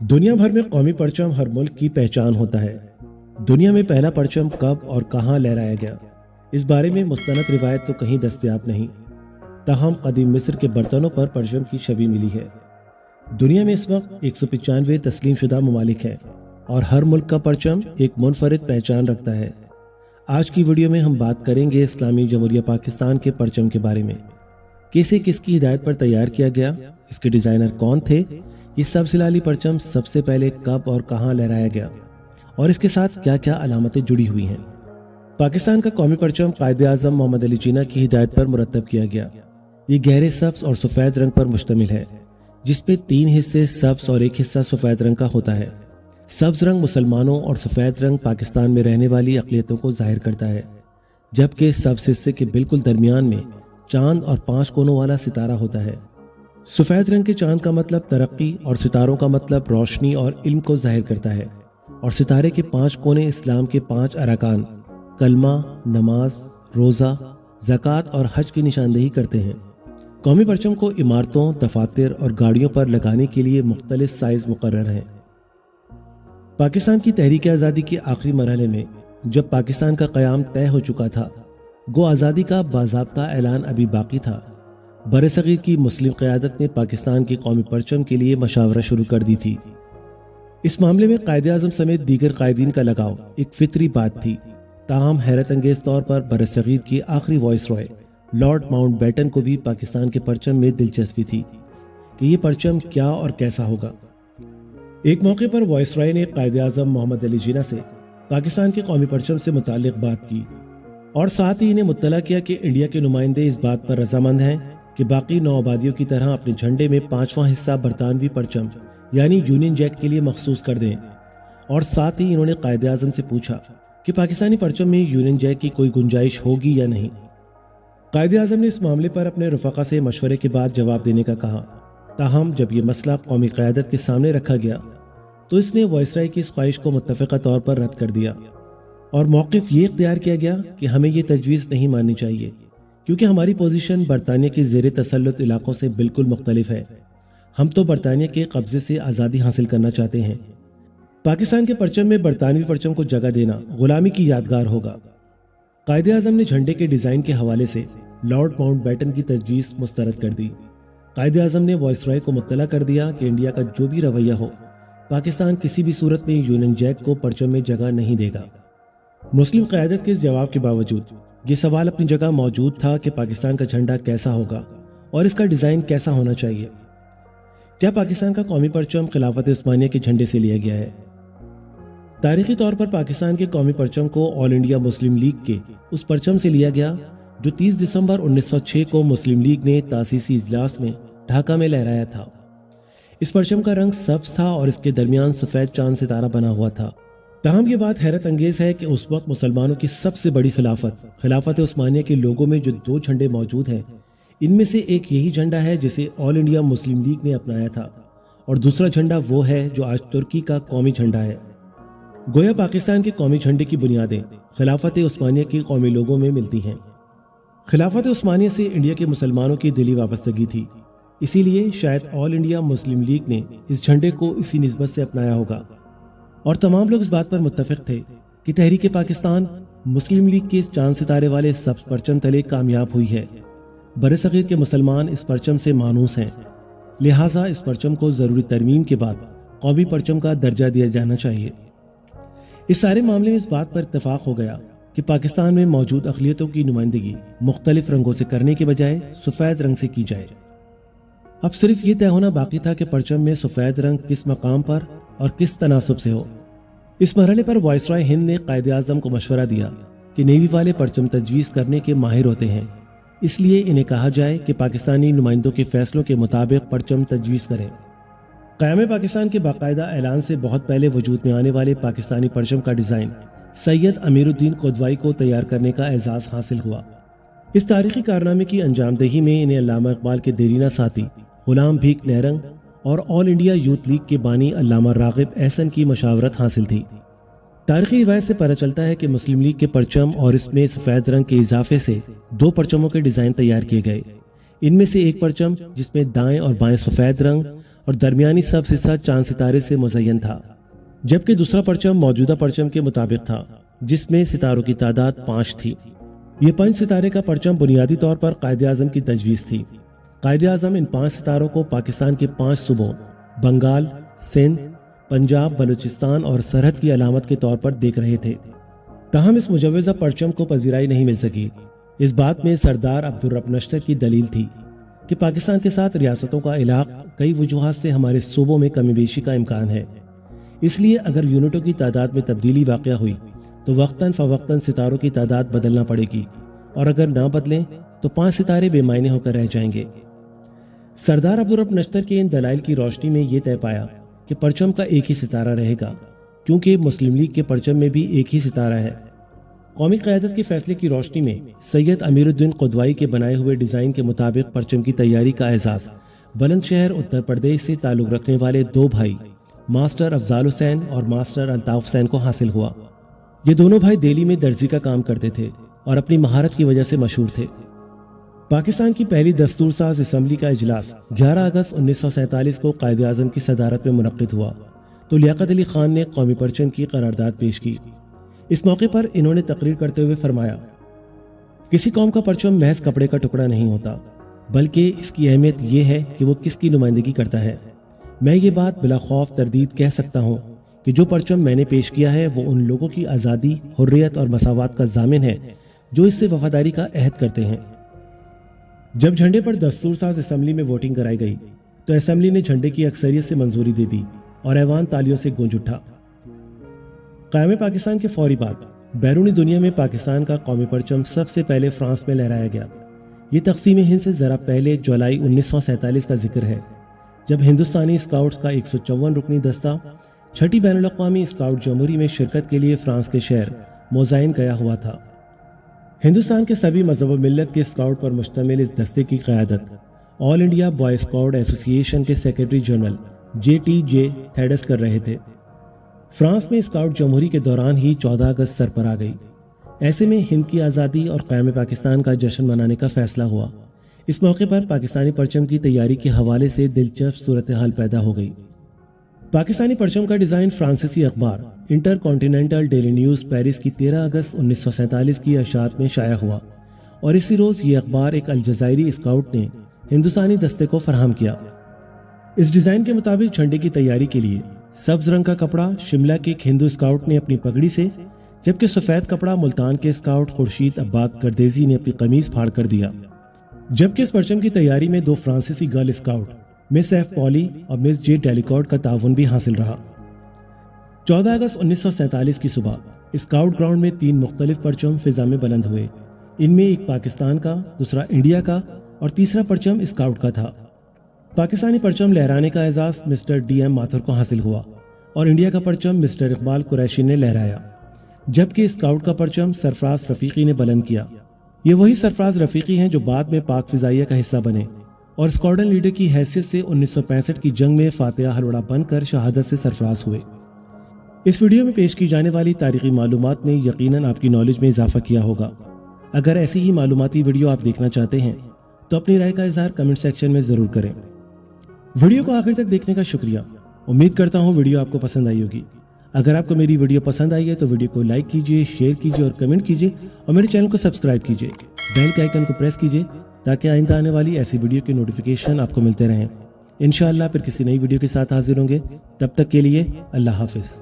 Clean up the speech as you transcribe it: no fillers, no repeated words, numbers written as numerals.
दुनिया भर में कौमी परचम हर मुल्क की पहचान होता है। दुनिया में पहला परचम कब और कहाँ लहराया गया, इस बारे में मुस्तनद रिवायत तो कहीं दस्तयाब नहीं। ताहम कदीम मिस्र के बर्तनों पर परचम की छवि मिली है। दुनिया में इस वक्त 195 तस्लीम शुदा ममालिक हैं और हर मुल्क का परचम एक मुनफरिद पहचान रखता है। आज की वीडियो में हम बात करेंगे इस्लामी जमहूरिया पाकिस्तान के परचम के बारे में। कैसे किसकी हिदायत पर तैयार किया गया, इसके डिज़ाइनर कौन थे, ये सबसिलाली परचम सबसे पहले कब और कहाँ लहराया गया और इसके साथ क्या क्या अलामतें जुड़ी हुई हैं। पाकिस्तान का कौमी परचम कायद-ए-आज़म मोहम्मद अली जिन्ना की हिदायत पर मुरतब किया गया। ये गहरे सब्ज और सफ़ेद रंग पर मुश्तमिल है, जिसमें 3 हिस्से सब्ज और 1 हिस्सा सफ़ेद रंग का होता है। सब्ज रंग मुसलमानों और सफ़ेद रंग पाकिस्तान में रहने वाली अक़लियतों को जाहिर करता है, जबकि सब्ज हिस्से के बिल्कुल दरमियान में चांद और 5 कोनों वाला सितारा होता है। सफ़ेद रंग के चांद का मतलब तरक्की और सितारों का मतलब रोशनी और इल्म को जाहिर करता है, और सितारे के 5 कोने इस्लाम के 5 अरकान कलमा, नमाज, रोज़ा, ज़कात और हज की निशानदेही करते हैं। कौमी परचम को इमारतों, दफातर और गाड़ियों पर लगाने के लिए मुख्तलिफ साइज़ मुकर्रर हैं। पाकिस्तान की तहरीक आज़ादी के आखिरी मरहले में जब पाकिस्तान का क़याम तय हो चुका था, गो आज़ादी का बाज़ाब्ता ऐलान अभी बाकी था, बरसगीर की मुस्लिम क़यादत ने पाकिस्तान के कौमी परचम के लिए मशावरा शुरू कर दी थी। इस मामले में कायद-ए-आज़म समेत दीगर कायदीन का लगाव एक फितरी बात थी। ताहम हैरत अंगेज तौर पर बरसगीर के आखिरी वॉइस रॉय लॉर्ड माउंटबेटन को भी पाकिस्तान के परचम में दिलचस्पी थी कि ये परचम क्या और कैसा होगा। एक मौके पर वॉइस रॉय ने कायद-ए-आज़म मोहम्मद अली जिन्ना से पाकिस्तान के कौमी परचम से मुताल्लिक बात की और साथ ही इन्हें मुत्तला किया कि इंडिया के नुमाइंदे इस बात पर रजामंद हैं कि बाकी 9 आबादियों की तरह अपने झंडे में 5वां हिस्सा बरतानवी परचम यानी यूनियन जैक के लिए मखसूस कर दें। और साथ ही इन्होंने कायद-ए-आज़म से पूछा कि पाकिस्तानी परचम में यूनियन जैक की कोई गुंजाइश होगी या नहीं। कायद-ए-आज़म ने इस मामले पर अपने रफ़ाक़ा से मशवरे के बाद जवाब देने का कहा। ताहम जब ये मसला कौमी क़यादत के सामने रखा गया तो इसने वायसराय की इस ख्वाहिश को मुत्तफ़िक़ा तौर पर रद्द कर दिया और मौक़िफ़ ये इख्तियार किया गया कि हमें ये तजवीज़ नहीं माननी चाहिए, क्योंकि हमारी पोजीशन बरतानिया के ज़ेरे तसल्लुत इलाकों से बिल्कुल मुख्तलिफ है। हम तो बरतानिया के कब्ज़े से आज़ादी हासिल करना चाहते हैं। पाकिस्तान के परचम में बरतानवी परचम को जगह देना गुलामी की यादगार होगा। कायद-ए-आज़म ने झंडे के डिज़ाइन के हवाले से लॉर्ड माउंटबेटन की तजवीज़ मुस्तरद कर दी। कायद-ए-आज़म ने वायसराय को मुत्तला कर दिया कि इंडिया का जो भी रवैया हो, पाकिस्तान किसी भी सूरत में यूनियन जैक को परचम में जगह नहीं देगा। मुस्लिम क़यादत के इस जवाब के बावजूद ये सवाल अपनी जगह मौजूद था कि पाकिस्तान का झंडा कैसा होगा और इसका डिज़ाइन कैसा होना चाहिए। क्या पाकिस्तान का कौमी परचम खिलाफत उस्मानिया के झंडे से लिया गया है? तारीखी तौर पर पाकिस्तान के कौमी परचम को ऑल इंडिया मुस्लिम लीग के उस परचम से लिया गया जो 30 दिसंबर 1906 को मुस्लिम लीग ने तासीसी इजलास में ढाका में लहराया था। इस परचम का रंग सब्ज था और इसके दरमियान सफ़ेद चांद सितारा बना हुआ था। ताहम ये बात हैरत अंगेज है कि उस वक्त मुसलमानों की सबसे बड़ी खिलाफत उस्मानिया के लोगों में जो 2 झंडे मौजूद हैं, इनमें से एक यही झंडा है जिसे ऑल इंडिया मुस्लिम लीग ने अपनाया था और दूसरा झंडा वो है जो आज तुर्की का कौमी झंडा है। गोया पाकिस्तान के कौमी झंडे की बुनियादें खिलाफत उस्मानिया के कौमी लोगों में मिलती हैं। खिलाफत उस्मानिया से इंडिया के मुसलमानों की दिली वाबस्तगी थी, इसीलिए शायद ऑल इंडिया मुस्लिम लीग ने इस झंडे को इसी निस्बत से अपनाया होगा। और तमाम लोग इस बात पर मुत्तफिक थे कि तहरीक पाकिस्तान मुस्लिम लीग के इस चांद सितारे वाले सब्ज परचम तले कामयाब हुई है। बरसगीर के मुसलमान इस परचम से मानूस हैं, लिहाजा इस परचम को ज़रूरी तरमीम के बाद कौमी परचम का दर्जा दिया जाना चाहिए। इस सारे मामले में इस बात पर इत्तफाक हो गया कि पाकिस्तान में मौजूद अक़लियतों की नुमाइंदगी मुख्तलिफ रंगों से करने के बजाय सफ़ेद रंग से की जाए। अब सिर्फ ये तय होना बाकी था कि परचम में सफ़ेद रंग किस मकाम पर और किस तनासब से हो। इस मरहले पर वायसराय हिंद ने कायद-ए-आज़म को मशवरा दिया कि नेवी वाले परचम तजवीज़ करने के माहिर होते हैं, इसलिए इन्हें कहा जाए कि पाकिस्तानी नुमाइंदों के फैसलों के मुताबिक परचम तजवीज़ करें। क़याम पाकिस्तान के बाकायदा ऐलान से बहुत पहले वजूद में आने वाले पाकिस्तानी परचम का डिज़ाइन सैयद अमीरुद्दीन कोतवाई को तैयार करने का एजाज़ हासिल हुआ। इस तारीखी कारनामे की अंजामदही में इन्हें अल्लामा इकबाल के देरीना साथी गुलाम भीख नेहरंग और ऑल इंडिया यूथ लीग के बानी अल्लामा रागिब एहसन की मशावरत हासिल थी। तारीखी रिवायत से पता चलता है कि मुस्लिम लीग के परचम और इसमें सफ़ेद रंग के इजाफे से 2 परचमों के डिज़ाइन तैयार किए गए। इनमें से एक परचम जिसमें दाएं और बाएं सफ़ेद रंग اور درمیانی سبز حصہ چاند ستارے سے مزین تھا، جبکہ دوسرا پرچم موجودہ پرچم کے مطابق تھا جس میں ستاروں کی تعداد 5 تھی۔ یہ 5 ستارے کا پرچم بنیادی طور پر قائد اعظم کی تجویز تھی۔ قائد اعظم ان 5 ستاروں کو پاکستان کے 5 صوبوں بنگال، سندھ، پنجاب، بلوچستان اور سرحد کی علامت کے طور پر دیکھ رہے تھے۔ تاہم اس مجوزہ پرچم کو پذیرائی نہیں مل سکی۔ اس بات میں سردار عبدالرب نشتر کی دلیل تھی کہ پاکستان کے ساتھ ریاستوں کا علاق کئی وجوہات سے ہمارے صوبوں میں کمی بیشی کا امکان ہے، اس لیے اگر یونٹوں کی تعداد میں تبدیلی واقع ہوئی تو وقتاً فوقتاً ستاروں کی تعداد بدلنا پڑے گی، اور اگر نہ بدلیں تو 5 ستارے بے معنی ہو کر رہ جائیں گے۔ سردار عبدالرب نشتر کے ان دلائل کی روشنی میں یہ طے پایا کہ پرچم کا ایک ہی ستارہ رہے گا، کیونکہ مسلم لیگ کے پرچم میں بھی ایک ہی ستارہ ہے۔ قومی قیادت کے فیصلے کی روشنی میں سید امیر الدین قدوائی کے بنائے ہوئے ڈیزائن کے مطابق پرچم کی تیاری کا اعزاز بلند شہر اتر پردیش سے تعلق رکھنے والے 2 بھائی ماسٹر افضال حسین اور ماسٹر الطاف حسین کو حاصل ہوا۔ یہ دونوں بھائی دہلی میں درزی کا کام کرتے تھے اور اپنی مہارت کی وجہ سے مشہور تھے۔ پاکستان کی پہلی دستور ساز اسمبلی کا اجلاس 11 اگست 1947 کو قائد اعظم کی صدارت میں منعقد ہوا تو لیاقت علی خان نے قومی پرچم کی قرارداد پیش کی۔ اس موقع پر انہوں نے تقریر کرتے ہوئے فرمایا، کسی قوم کا پرچم محض کپڑے کا ٹکڑا نہیں ہوتا، بلکہ اس کی اہمیت یہ ہے کہ وہ کس کی نمائندگی کرتا ہے۔ میں یہ بات بلا خوف تردید کہہ سکتا ہوں کہ جو پرچم میں نے پیش کیا ہے وہ ان لوگوں کی آزادی، حریت اور مساوات کا ضامن ہے جو اس سے وفاداری کا عہد کرتے ہیں۔ جب جھنڈے پر دستور ساز اسمبلی میں ووٹنگ کرائی گئی تو اسمبلی نے جھنڈے کی اکثریت سے منظوری دے دی اور ایوان تالیوں سے گونج اٹھا۔ قیام پاکستان کے فوری بعد بیرونی دنیا میں پاکستان کا قومی پرچم سب سے پہلے فرانس میں لہرایا گیا۔ یہ تقسیم ہند سے ذرا پہلے جولائی 1947 کا ذکر ہے، جب ہندوستانی اسکاؤٹس کا 154 رکنی دستہ 6ٹی بین الاقوامی اسکاؤٹ جمہوری میں شرکت کے لیے فرانس کے شہر موزائن گیا ہوا تھا۔ ہندوستان کے سبھی مذہب و ملت کے اسکاؤٹ پر مشتمل اس دستے کی قیادت آل انڈیا بوائے اسکاؤٹ ایسوسی ایشن کے سیکرٹری جنرل JTJ تھیڈس کر رہے تھے۔ فرانس میں اسکاؤٹ جمہوری کے دوران ہی 14 اگست سر پر آ گئی۔ ایسے میں ہند کی آزادی اور قیام پاکستان کا جشن منانے کا فیصلہ ہوا۔ اس موقع پر پاکستانی پرچم کی تیاری کے حوالے سے دلچسپ صورتحال پیدا ہو گئی۔ پاکستانی پرچم کا ڈیزائن فرانسیسی اخبار Intercontinental Daily News Paris کی 13 اگست 1947 کی اشاعت میں شائع ہوا، اور اسی روز یہ اخبار ایک الجزائری اسکاؤٹ نے ہندوستانی دستے کو فراہم کیا۔ اس ڈیزائن کے مطابق جھنڈے کی تیاری کے لیے سبز رنگ کا کپڑا شملہ کے ایک ہندو اسکاؤٹ نے اپنی پگڑی سے، جبکہ سفید کپڑا ملتان کے اسکاؤٹ خورشید عباد گردیزی نے اپنی قمیض پھاڑ کر دیا۔ جبکہ اس پرچم کی تیاری میں 2 فرانسیسی گرل اسکاؤٹ مس ایف پولی اور مس جے ڈیلیکوٹ کا تعاون بھی حاصل رہا۔ 14 اگست 1947 کی صبح اسکاؤٹ گراؤنڈ میں 3 مختلف پرچم فضا میں بلند ہوئے۔ ان میں ایک پاکستان کا، دوسرا انڈیا کا اور تیسرا پرچم اسکاؤٹ کا تھا۔ پاکستانی پرچم لہرانے کا اعزاز مسٹر DM ماتھر کو حاصل ہوا اور انڈیا کا پرچم مسٹر اقبال قریشی نے لہرایا، جبکہ اسکاؤٹ کا پرچم سرفراز رفیقی نے بلند کیا۔ یہ وہی سرفراز رفیقی ہیں جو بعد میں پاک فضائیہ کا حصہ بنے اور اسکواڈرن لیڈر کی حیثیت سے 1965 کی جنگ میں فاتحہ حلوڑا بن کر شہادت سے سرفراز ہوئے۔ اس ویڈیو میں پیش کی جانے والی تاریخی معلومات نے یقیناً آپ کی نالج میں اضافہ کیا ہوگا۔ اگر ایسی ہی معلوماتی ویڈیو آپ دیکھنا چاہتے ہیں تو اپنی رائے کا اظہار کمنٹ سیکشن میں ضرور کریں۔ ویڈیو کو آخر تک دیکھنے کا شکریہ۔ امید کرتا ہوں ویڈیو آپ کو پسند آئی ہوگی۔ اگر آپ کو میری ویڈیو پسند آئی ہے تو ویڈیو کو لائک کیجیے، شیئر کیجیے اور کمنٹ کیجیے، اور میرے چینل کو سبسکرائب کیجیے۔ بیل کے آئیکن کو پریس کیجیے تاکہ آئندہ آنے والی ایسی ویڈیو کی نوٹیفیکیشن آپ کو ملتے رہیں۔ انشاءاللہ پھر کسی نئی ویڈیو کے ساتھ حاضر ہوں گے۔ تب تک کے لیے اللہ حافظ۔